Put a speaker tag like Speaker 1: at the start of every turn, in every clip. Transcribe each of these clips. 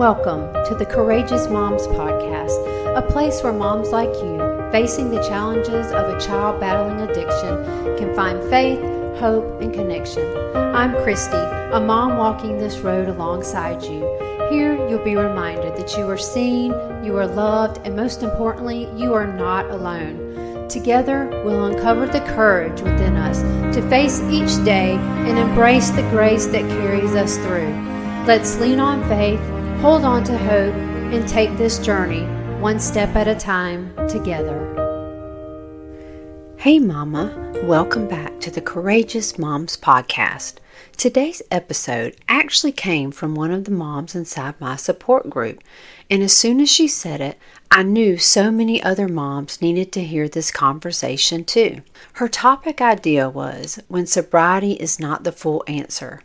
Speaker 1: Welcome to the Courageous Moms Podcast, a place where moms like you, facing the challenges of a child battling addiction, can find faith, hope, and connection. I'm Christie, a mom walking this road alongside you. Here, you'll be reminded that you are seen, you are loved, and most importantly, you are not alone. Together, we'll uncover the courage within us to face each day and embrace the grace that carries us through. Let's lean on faith, hold on to hope, and take this journey one step at a time together. Hey Mama, welcome back to the Courageous Moms Podcast. Today's episode actually came from one of the moms inside my support group, and as soon as she said it, I knew so many other moms needed to hear this conversation too. Her topic idea was when sobriety is not the full answer.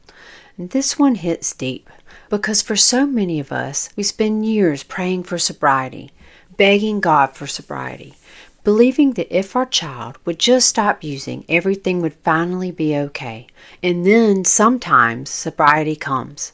Speaker 1: And this one hits deep because for so many of us, we spend years praying for sobriety, begging God for sobriety, believing that if our child would just stop using, everything would finally be okay. And then sometimes sobriety comes.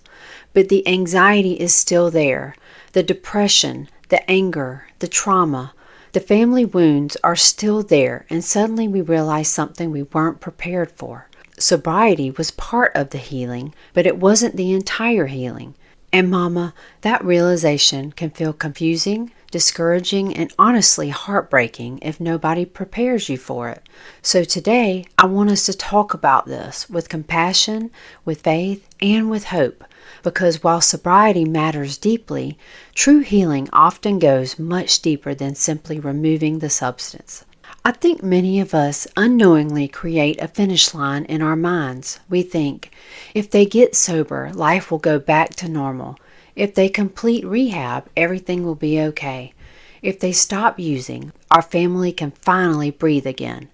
Speaker 1: But the anxiety is still there. The depression, the anger, the trauma, the family wounds are still there, and suddenly we realize something we weren't prepared for. Sobriety was part of the healing, but it wasn't the entire healing. And Mama, that realization can feel confusing, discouraging, and honestly heartbreaking if nobody prepares you for it. So today, I want us to talk about this with compassion, with faith, and with hope. Because while sobriety matters deeply, true healing often goes much deeper than simply removing the substance. I think many of us unknowingly create a finish line in our minds. We think, if they get sober, life will go back to normal. If they complete rehab, everything will be okay. If they stop using, our family can finally breathe again.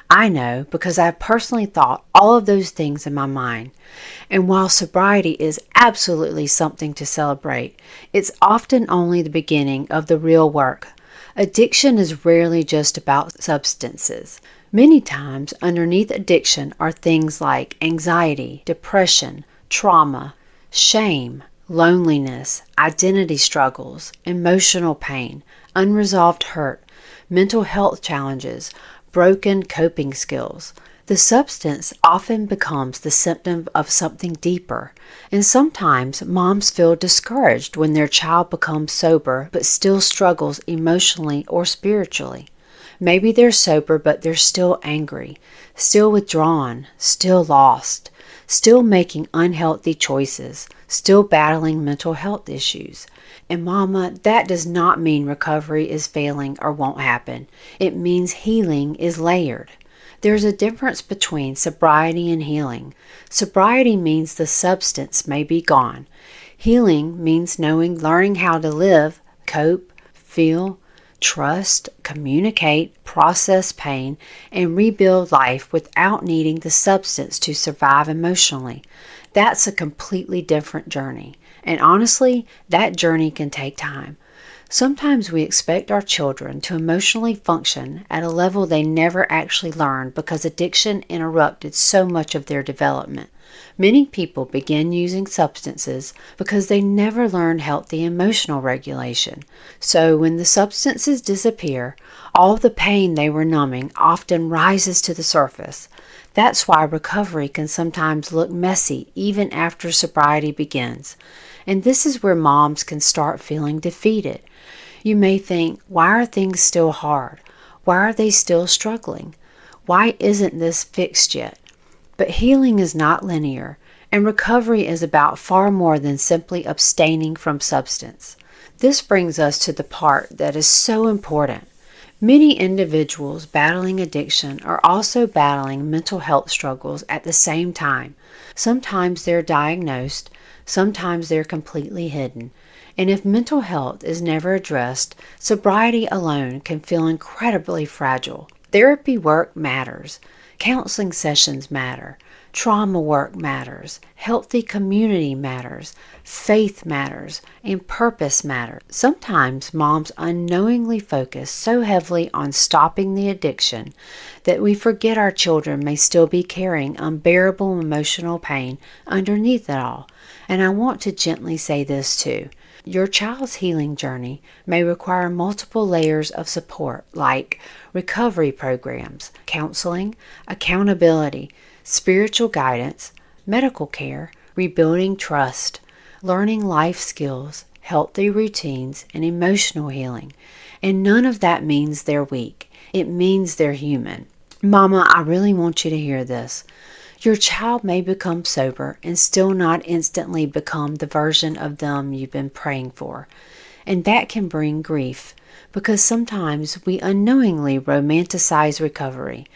Speaker 1: I know because I've personally thought all of those things in my mind. And while sobriety is absolutely something to celebrate, it's often only the beginning of the real work. Addiction is rarely just about substances. Many times, underneath addiction are things like anxiety, depression, trauma, shame, loneliness, identity struggles, emotional pain, unresolved hurt, mental health challenges, broken coping skills. The substance often becomes the symptom of something deeper, and sometimes moms feel discouraged when their child becomes sober but still struggles emotionally or spiritually. Maybe they're sober but they're still angry, still withdrawn, still lost, still making unhealthy choices, still battling mental health issues. And Mama, that does not mean recovery is failing or won't happen. It means healing is layered. There's a difference between sobriety and healing. Sobriety means the substance may be gone. Healing means learning how to live, cope, feel, trust, communicate, process pain, and rebuild life without needing the substance to survive emotionally. That's a completely different journey. And honestly, that journey can take time. Sometimes we expect our children to emotionally function at a level they never actually learned because addiction interrupted so much of their development. Many people begin using substances because they never learned healthy emotional regulation. So when the substances disappear, all the pain they were numbing often rises to the surface. That's why recovery can sometimes look messy even after sobriety begins. And this is where moms can start feeling defeated. You may think, why are things still hard? Why are they still struggling? Why isn't this fixed yet? But healing is not linear, and recovery is about far more than simply abstaining from substance. This brings us to the part that is so important. Many individuals battling addiction are also battling mental health struggles at the same time. Sometimes they're diagnosed, sometimes they're completely hidden. And if mental health is never addressed, sobriety alone can feel incredibly fragile. Therapy work matters. Counseling sessions matter. Trauma work matters. Healthy community matters. Faith matters. And purpose matters. Sometimes moms unknowingly focus so heavily on stopping the addiction that we forget our children may still be carrying unbearable emotional pain underneath it all. And I want to gently say this too. Your child's healing journey may require multiple layers of support like recovery programs, counseling, accountability, spiritual guidance, medical care, rebuilding trust, learning life skills, healthy routines, and emotional healing. And none of that means they're weak. It means they're human. Mama, I really want you to hear this. Your child may become sober and still not instantly become the version of them you've been praying for. And that can bring grief because sometimes we unknowingly romanticize recovery.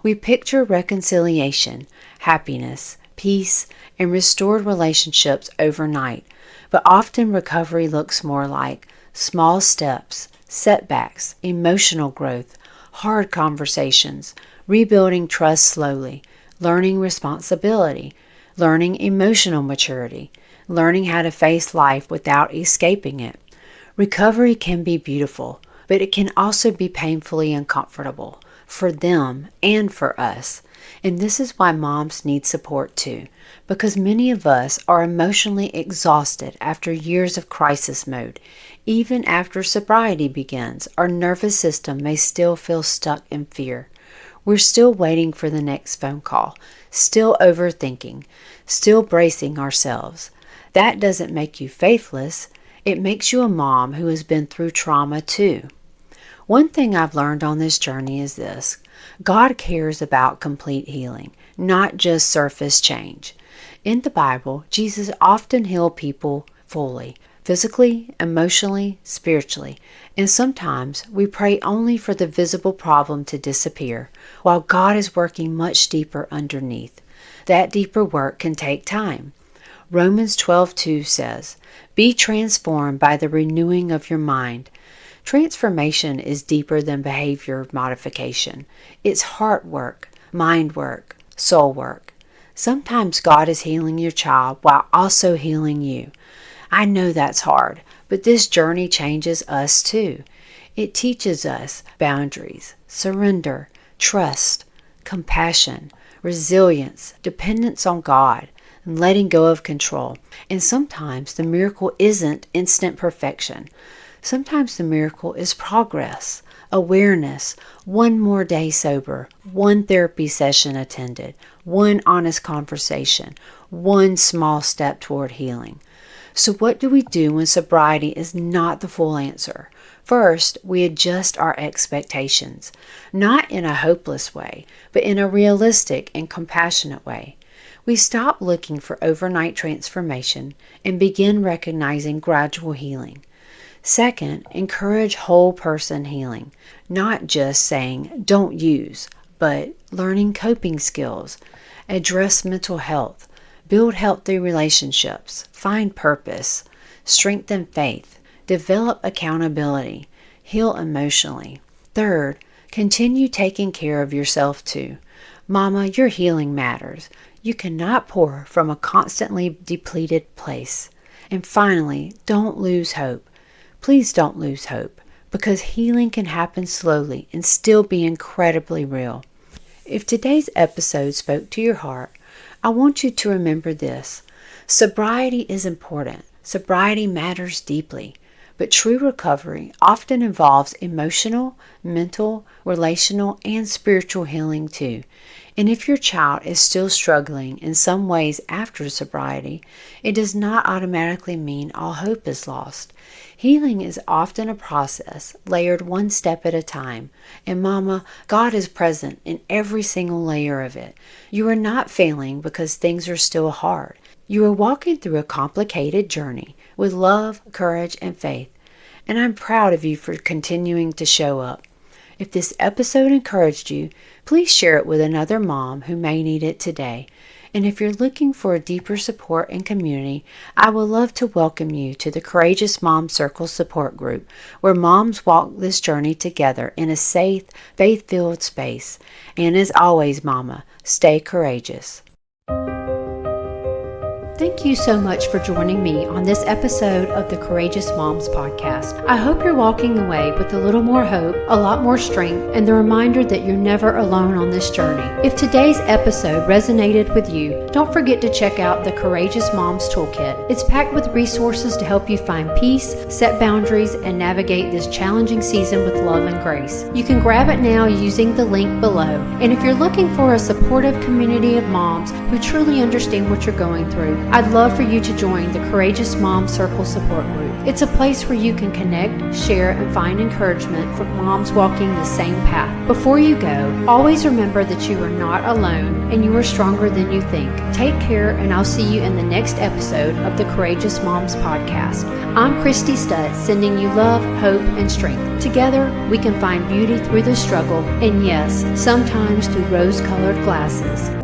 Speaker 1: We picture reconciliation, happiness, peace, and restored relationships overnight. But often recovery looks more like small steps, setbacks, emotional growth, hard conversations, rebuilding trust slowly, learning responsibility, learning emotional maturity, learning how to face life without escaping it. Recovery can be beautiful, but it can also be painfully uncomfortable for them and for us. And this is why moms need support too, because many of us are emotionally exhausted after years of crisis mode. Even after sobriety begins, our nervous system may still feel stuck in fear. We're still waiting for the next phone call, still overthinking, still bracing ourselves. That doesn't make you faithless. It makes you a mom who has been through trauma too. One thing I've learned on this journey is this. God cares about complete healing, not just surface change. In the Bible, Jesus often healed people fully, physically, emotionally, spiritually, and sometimes we pray only for the visible problem to disappear, while God is working much deeper underneath. That deeper work can take time. Romans 12:2 says, "Be transformed by the renewing of your mind." Transformation is deeper than behavior modification. It's heart work, mind work, soul work. Sometimes God is healing your child while also healing you. I know that's hard, but this journey changes us too. It teaches us boundaries, surrender, trust, compassion, resilience, dependence on God, and letting go of control. And sometimes the miracle isn't instant perfection. Sometimes the miracle is progress, awareness, one more day sober, one therapy session attended, one honest conversation, one small step toward healing. So what do we do when sobriety is not the full answer? First, we adjust our expectations, not in a hopeless way, but in a realistic and compassionate way. We stop looking for overnight transformation and begin recognizing gradual healing. Second, encourage whole person healing, not just saying don't use, but learning coping skills, address mental health, build healthy relationships, find purpose, strengthen faith, develop accountability, heal emotionally. Third, continue taking care of yourself too. Mama, your healing matters. You cannot pour from a constantly depleted place. And finally, don't lose hope. Please don't lose hope, because healing can happen slowly and still be incredibly real. If today's episode spoke to your heart, I want you to remember this. Sobriety is important. Sobriety matters deeply. But true recovery often involves emotional, mental, relational, and spiritual healing too. And if your child is still struggling in some ways after sobriety, it does not automatically mean all hope is lost. Healing is often a process, layered one step at a time. And Mama, God is present in every single layer of it. You are not failing because things are still hard. You are walking through a complicated journey with love, courage, and faith. And I'm proud of you for continuing to show up. If this episode encouraged you, please share it with another mom who may need it today. And if you're looking for a deeper support and community, I would love to welcome you to the Courageous Mom Circle support group, where moms walk this journey together in a safe, faith-filled space. And as always, Mama, stay courageous. Thank you so much for joining me on this episode of the Courageous Moms Podcast. I hope you're walking away with a little more hope, a lot more strength, and the reminder that you're never alone on this journey. If today's episode resonated with you, don't forget to check out the Courageous Moms Toolkit. It's packed with resources to help you find peace, set boundaries, and navigate this challenging season with love and grace. You can grab it now using the link below. And if you're looking for a supportive community of moms who truly understand what you're going through, I'd love for you to join the Courageous Mom Circle Support Group. It's a place where you can connect, share, and find encouragement from moms walking the same path. Before you go, always remember that you are not alone and you are stronger than you think. Take care, and I'll see you in the next episode of the Courageous Moms Podcast. I'm Christie Stutz, sending you love, hope, and strength. Together, we can find beauty through the struggle, and yes, sometimes through rose-colored glasses.